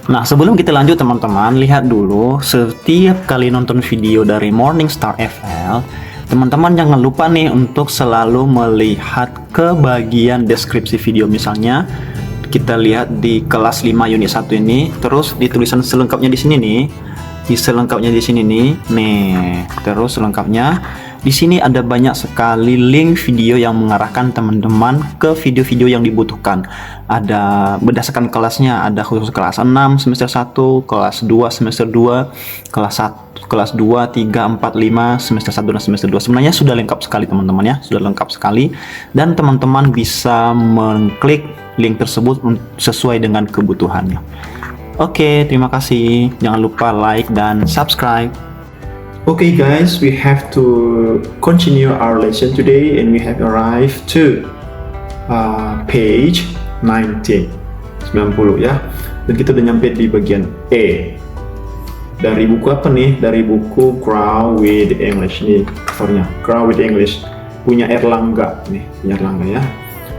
Nah, sebelum kita lanjut teman-teman, lihat dulu setiap kali nonton video dari Morningstar FL, teman-teman jangan lupa nih untuk selalu melihat ke bagian deskripsi video. Misalnya kita lihat di kelas 5 unit 1 ini, terus di tulisan selengkapnya di sini nih. Terus selengkapnya di sini ada banyak sekali link video yang mengarahkan teman-teman ke video-video yang dibutuhkan. Ada berdasarkan kelasnya, ada khusus kelas 6 semester 1, kelas 2 semester 2, kelas 2, 3, 4, 5 semester 1 dan semester 2. Sebenarnya sudah lengkap sekali teman-teman ya, sudah lengkap sekali, dan teman-teman bisa mengklik link tersebut sesuai dengan kebutuhannya. Oke, terima kasih. Jangan lupa like dan subscribe. Okay guys, we have to continue our lesson today and we have arrived to page 90 ya. Dan kita udah nyampe di bagian E. Dari buku apa nih? Dari buku Grow with English. Ini covernya, Grow with English. Punya Erlangga nih, punya Erlangga ya.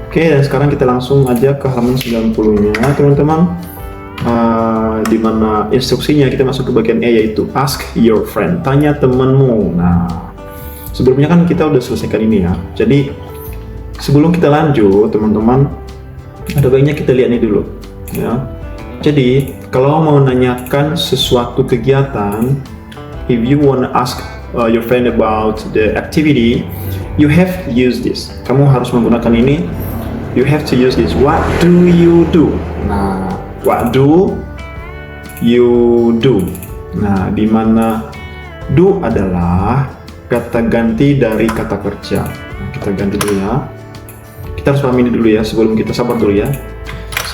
Oke, dan sekarang kita langsung aja ke halaman 90-nya teman-teman. Di mana instruksinya kita masuk ke bagian E, yaitu ask your friend, tanya temanmu. Nah, sebelumnya kan kita udah selesaikan ini ya. Jadi sebelum kita lanjut teman-teman, ada baiknya kita lihat ini dulu ya. Jadi kalau mau nanyakan sesuatu kegiatan, if you want to ask your friend about the activity, you have to use this. Kamu harus menggunakan ini. You have to use this. What do you do? Nah, what do you do? Nah, di mana do adalah kata ganti dari kata kerja. Nah, kita ganti dulu ya. Kita harus pahami ini dulu ya, sebelum kita sabar dulu ya.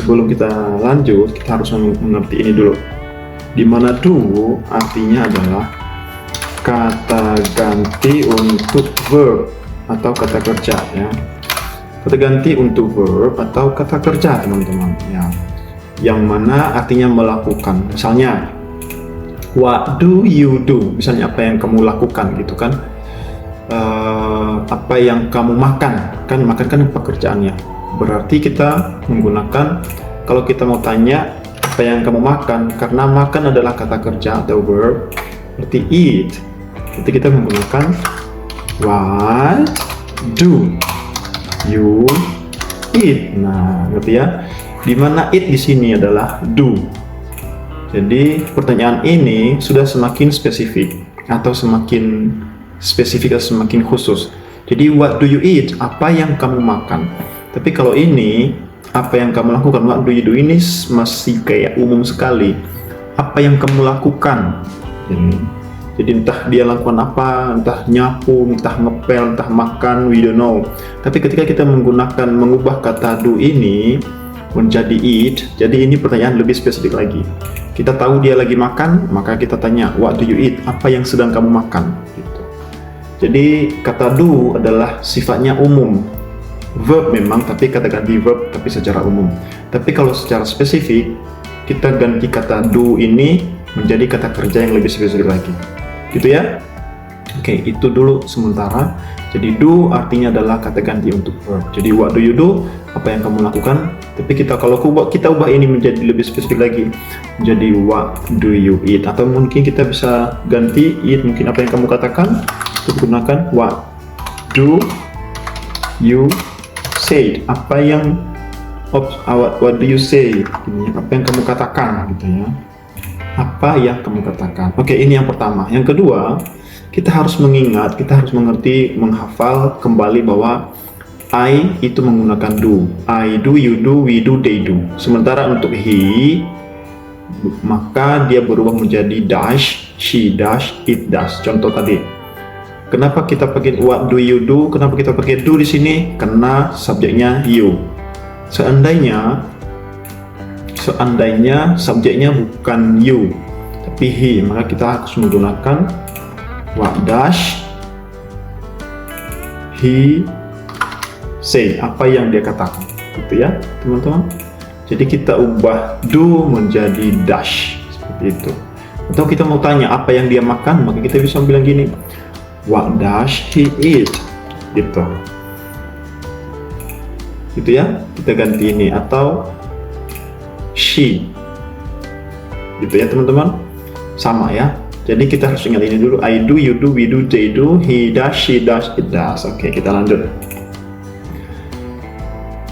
Sebelum kita lanjut, kita harus mengerti ini dulu. Di mana do artinya adalah kata ganti untuk verb atau kata kerja ya. Kata ganti untuk verb atau kata kerja teman-teman ya. Yang mana artinya melakukan. Misalnya what do you do? Misalnya apa yang kamu lakukan gitu kan. Apa yang kamu makan? Kan makan kan pekerjaannya. Berarti kita menggunakan, kalau kita mau tanya apa yang kamu makan, karena makan adalah kata kerja atau verb, berarti eat. Berarti kita menggunakan what do you eat. Nah, ngerti ya? Dimana it di sini adalah do. Jadi pertanyaan ini sudah semakin spesifik atau semakin khusus. Jadi what do you eat? Apa yang kamu makan? Tapi kalau ini apa yang kamu lakukan? What do you do? Ini masih kayak umum sekali. Apa yang kamu lakukan? Jadi entah dia lakukan apa, entah nyapu, entah ngepel, entah makan, we don't know. Tapi ketika kita mengubah kata do ini menjadi eat, jadi ini pertanyaan lebih spesifik lagi. Kita tahu dia lagi makan, maka kita tanya what do you eat? Apa yang sedang kamu makan? Gitu. Jadi kata do adalah sifatnya umum, verb memang, tapi kata ganti verb tapi secara umum. Tapi kalau secara spesifik, kita ganti kata do ini menjadi kata kerja yang lebih spesifik lagi. Gitu ya. Oke, itu dulu sementara. Jadi do artinya adalah kata ganti untuk verb. Jadi what do you do? Apa yang kamu lakukan? Tapi kalau kita ubah ini menjadi lebih spesifik lagi, menjadi what do you eat? Atau mungkin kita bisa ganti eat, mungkin apa yang kamu katakan, kita gunakan what do you say? Apa yang what do you say? Apa yang kamu katakan gitu ya. Apa yang kamu katakan. Oke, ini yang pertama. Yang kedua, kita harus mengingat, kita harus mengerti, menghafal kembali bahwa I itu menggunakan do. I do, you do, we do, they do. Sementara untuk he, maka dia berubah menjadi dash, she dash, it dash. Contoh tadi. Kenapa kita pakai what do you do? Kenapa kita pakai do di sini? Karena subjeknya you. Seandainya subjeknya bukan you tapi he, maka kita harus menggunakan what dash he say, apa yang dia katakan gitu ya teman-teman. Jadi kita ubah do menjadi dash seperti itu. Atau kita mau tanya apa yang dia makan, maka kita bisa bilang gini, what dash he eat gitu ya, kita ganti ini. Atau she, gitu ya teman-teman, sama ya. Jadi kita harus ingat ini dulu, I do, you do, we do, they do, he does, she does, it does. Oke, kita lanjut.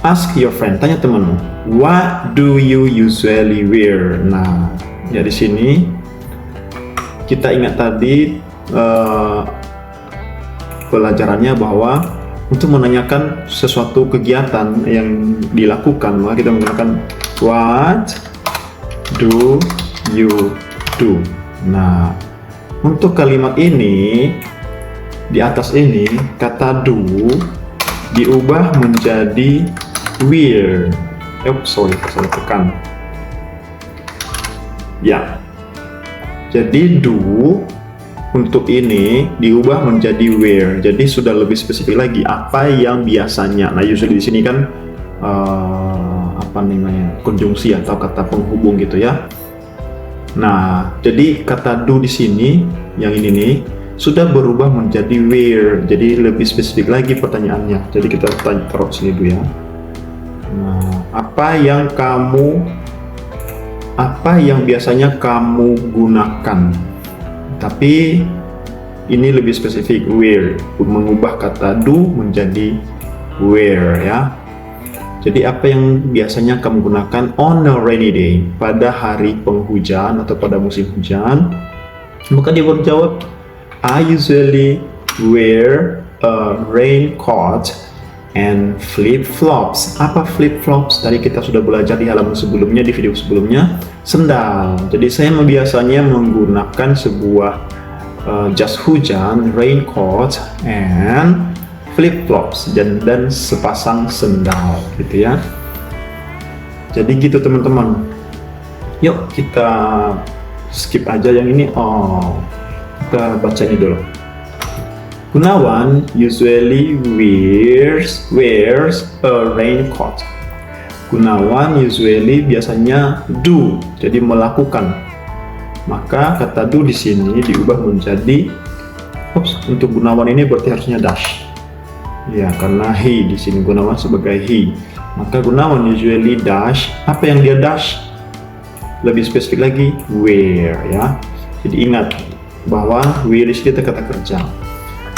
Ask your friend, tanya temanmu, what do you usually wear? Nah, ya di sini kita ingat tadi pelajarannya bahwa untuk menanyakan sesuatu kegiatan yang dilakukan, maka kita menggunakan what do you do. Nah, untuk kalimat ini di atas ini kata do diubah menjadi wear. Sorry, salah tekan. Ya. Jadi do untuk ini diubah menjadi wear. Jadi sudah lebih spesifik lagi apa yang biasanya. Nah, usually di sini kan konjungsi atau kata penghubung gitu ya. Nah, jadi kata do di sini yang ini nih sudah berubah menjadi wear. Jadi lebih spesifik lagi pertanyaannya. Jadi kita taruh sini dulu ya. Nah, apa yang biasanya kamu gunakan? Tapi ini lebih spesifik, wear, mengubah kata do menjadi wear ya. Jadi apa yang biasanya kamu gunakan on a rainy day, pada hari penghujan atau pada musim hujan? Maka dia berjawab, I usually wear a raincoat and flip-flops. Apa flip-flops? Tadi kita sudah belajar di halaman sebelumnya, di video sebelumnya, sendal. Jadi saya biasanya menggunakan sebuah jas hujan, raincoat, and flip-flops, dan sepasang sendal gitu ya. Jadi gitu teman-teman. Yuk kita skip aja yang ini. Kita baca ini dulu. Gunawan usually wears a raincoat. Gunawan usually biasanya do, jadi melakukan. Maka kata do di sini diubah menjadi untuk Gunawan ini berarti harusnya dash. Ya, karena he di sini Gunawan sebagai he. Maka Gunawan usually dash. Apa yang dia dash? Lebih spesifik lagi, wear ya. Jadi ingat bahwa wear di sini kata kerja.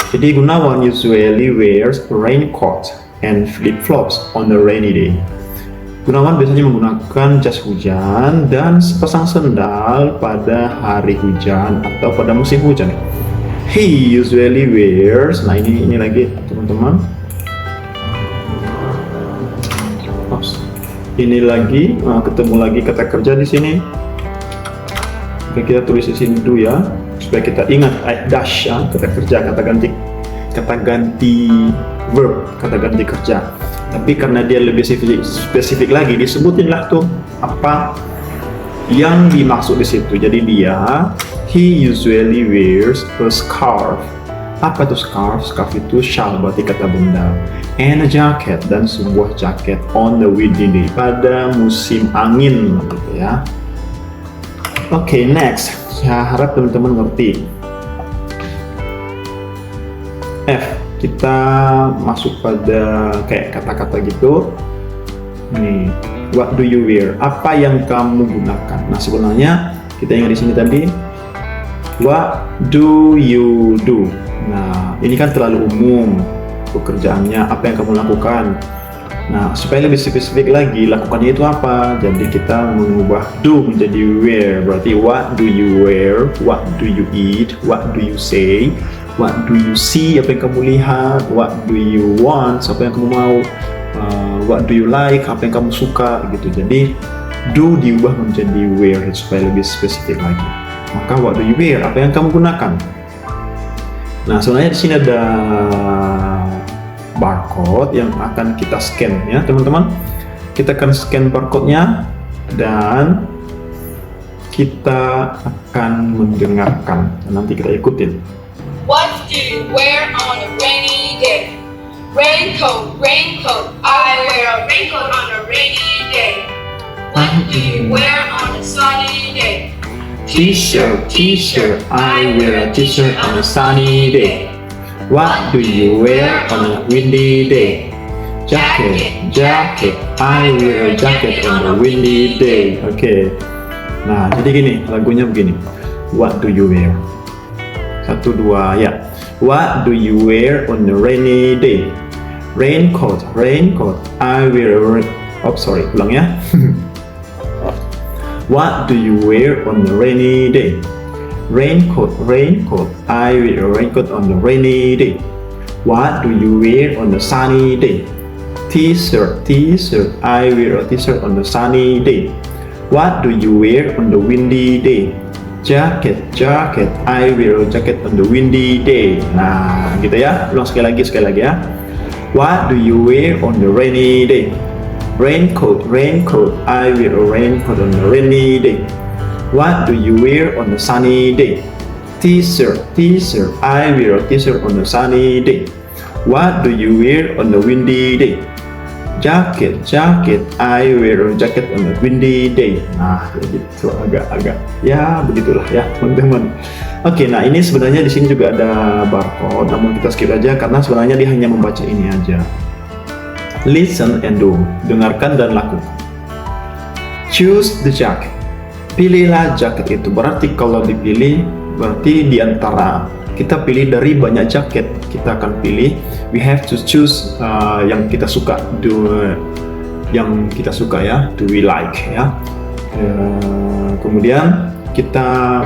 Jadi Gunawan usually wears a raincoat and flip-flops on a rainy day. Gunawan biasanya menggunakan jas hujan dan sepasang sendal pada hari hujan atau pada musim hujan. He usually wears. Nah ini lagi teman-teman. Ini lagi ketemu lagi kata kerja di sini. Oke, kita tulis di sini dulu ya, supaya kita ingat dash ya, kata kerja, kata ganti verb, kata ganti kerja. Tapi karena dia lebih spesifik lagi, disebutin lah tuh apa yang dimaksud di situ. Jadi he usually wears a scarf. Apa itu scarf? Scarf itu shawl, berarti kata benda. And a jacket, dan sebuah jaket on the windy day, pada musim angin gitu ya. Oke, next. Saya harap teman-teman ngerti. F, kita masuk pada kayak kata-kata gitu. Nih, what do you wear? Apa yang kamu gunakan? Nah, sebenarnya kita yang di sini tadi, what do you do? Nah, ini kan terlalu umum pekerjaannya, apa yang kamu lakukan. Nah, supaya lebih spesifik lagi, lakukannya itu apa? Jadi kita mengubah do menjadi wear. Berarti what do you wear? What do you eat? What do you say? What do you see? Apa yang kamu lihat? What do you want? Apa yang kamu mau? What do you like? Apa yang kamu suka? Gitu. Jadi do diubah menjadi wear supaya lebih spesifik lagi. Maka what do you wear? Apa yang kamu gunakan? Nah, sebenarnya di sini ada barcode yang akan kita scan ya teman-teman. Kita akan scan barcode-nya dan kita akan mendengarkan. Nanti kita ikutin. What do you wear on a rainy day? Raincoat, raincoat. I wear a raincoat on a rainy day. What do you wear on a sunny day? T-shirt, t-shirt. I wear a t-shirt on a sunny day. What do you wear on a windy day? Jacket, jacket. I wear a jacket on a windy day. Oke. Nah, jadi gini, lagunya begini. What do you wear? 1, 2, ya. What do you wear on a rainy day? Raincoat, raincoat. I wear a ulang ya. What do you wear on a rainy day? Raincoat, raincoat. I wear a raincoat on a rainy day. What do you wear on a sunny day? T-shirt, t-shirt. I wear a t-shirt on a sunny day. What do you wear on the windy day? Jacket, jacket. I wear a jacket on the windy day. Nah, gitu ya. Ulang sekali lagi ya. What do you wear on the rainy day? Raincoat, raincoat. I wear a raincoat on the rainy day. What do you wear on the sunny day? T-shirt, t-shirt. I wear a t-shirt on the sunny day. What do you wear on the windy day? Jacket, jacket. I wear a jacket on a windy day. Nah, gitu agak-agak ya begitulah ya teman-teman. Oke, nah ini sebenarnya di sini juga ada barcode, namun kita skip aja karena sebenarnya dia hanya membaca ini aja. Listen and do. Dengarkan dan lakukan. Choose the jacket. Pilihlah jaket itu. Berarti kalau dipilih, berarti di antara kita pilih dari banyak jaket, kita akan pilih. We have to choose yang kita suka, yang kita suka ya, do we like ya. Kemudian kita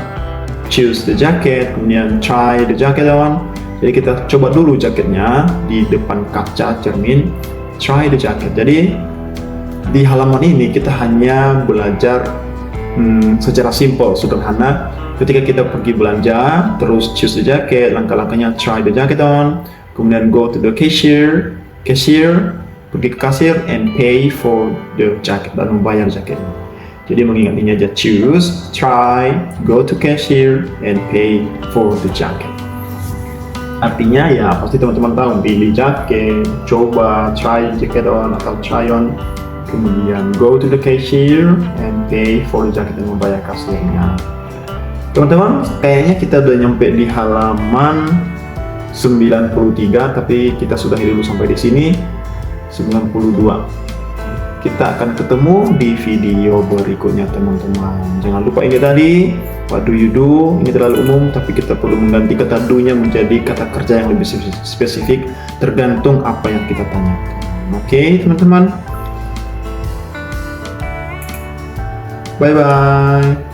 choose the jacket, kemudian try the jacket on. Jadi kita coba dulu jaketnya di depan kaca cermin. Try the jacket. Jadi di halaman ini kita hanya belajar secara simple, sederhana. Ketika kita pergi belanja, terus choose the jacket, langkah-langkahnya try the jacket on, kemudian go to the cashier, pergi ke kasir, and pay for the jacket, dan membayar jaketnya. Jadi mengingat ini aja, choose, try, go to cashier, and pay for the jacket. Artinya ya pasti teman-teman tahu, pilih jaket, coba, try jacket on atau try on, kemudian go to the cashier and pay for the jacket, dan membayar kasirnya. Teman-teman, kayaknya kita udah nyampe di halaman 93, tapi kita sudahi dulu sampai di sini 92. Kita akan ketemu di video berikutnya teman-teman. Jangan lupa ini tadi, what do you do? Ini terlalu umum, tapi kita perlu mengganti kata do-nya menjadi kata kerja yang lebih spesifik, tergantung apa yang kita tanyakan. Oke, teman-teman. Bye-bye.